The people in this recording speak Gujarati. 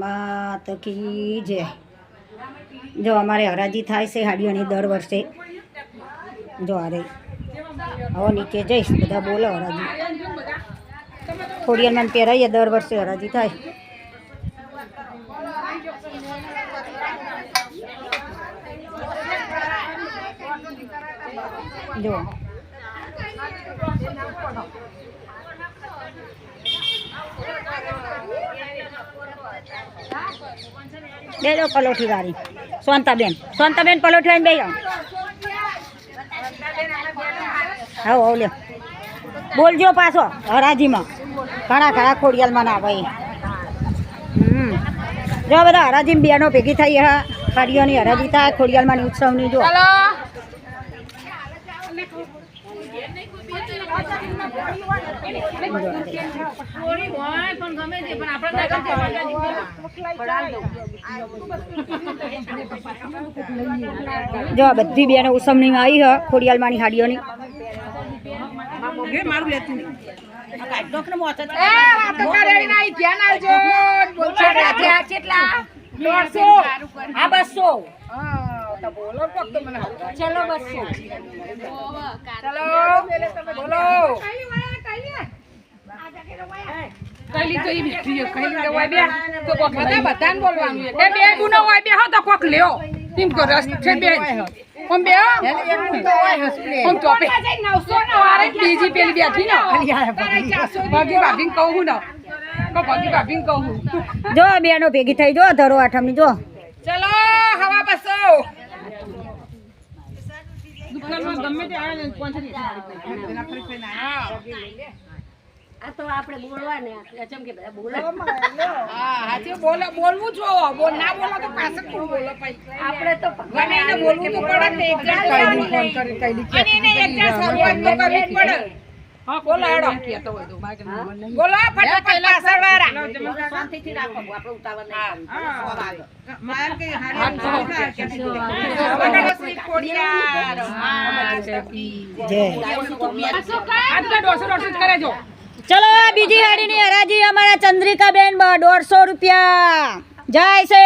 માત કી જય। જો અમારે હરાજી થાય છે હાડીઓની દર વર્ષે। જો અરે હવે નીચે જઈશ, બધા બોલો હરાજી ખોડિયારમાં પહેરાઈએ, દર વર્ષે હરાજી થાય। જો બેજો પલોઠી વાળી શાંતાબેન પલોઠી આવીને બેસો। હા આવ લે બોલજો પાછો હરાજીમાં ઘણા ખોડિયાલમાં ના ભાઈ। જો બધા હરાજીમાં બેનો ભેગી થઈ હા, ખાડીઓની હરાજી થાય ખોડિયાલમાંની ઉત્સવની। જો જો બધી બેનો ઉસમણીમાં આવી હ ખોડિયાલમાંની હાડીઓની। જો બેનો ભેગી થઈ જો ધરો આઠમની। જો ચલો હવા બસો આ તો આપણે બોલવાને જેમ કે બોલો બોલો બોલવું છો ના બોલો તો પાછળ કોણ બોલો ભાઈ આપણે તો ભગવાન એને બોલવું તો પડે ને એક જણ ફોન કરી અને એને એક જણ શરૂઆત તો કરવી જ પડે। હા બોલો હેડો કેતો હોય તો બોલો ફટાફટ પાછળ વાળા શાંતિથી રાખો, આપણે ઉતાવળ નહીં। માર કે હારી શ્રી ખોડિયાર જય। કરે જો ચલો બીજી હાડીની હરાજી અમારા ચંદ્રિકાબેન 150 રૂપિયા। જય છે।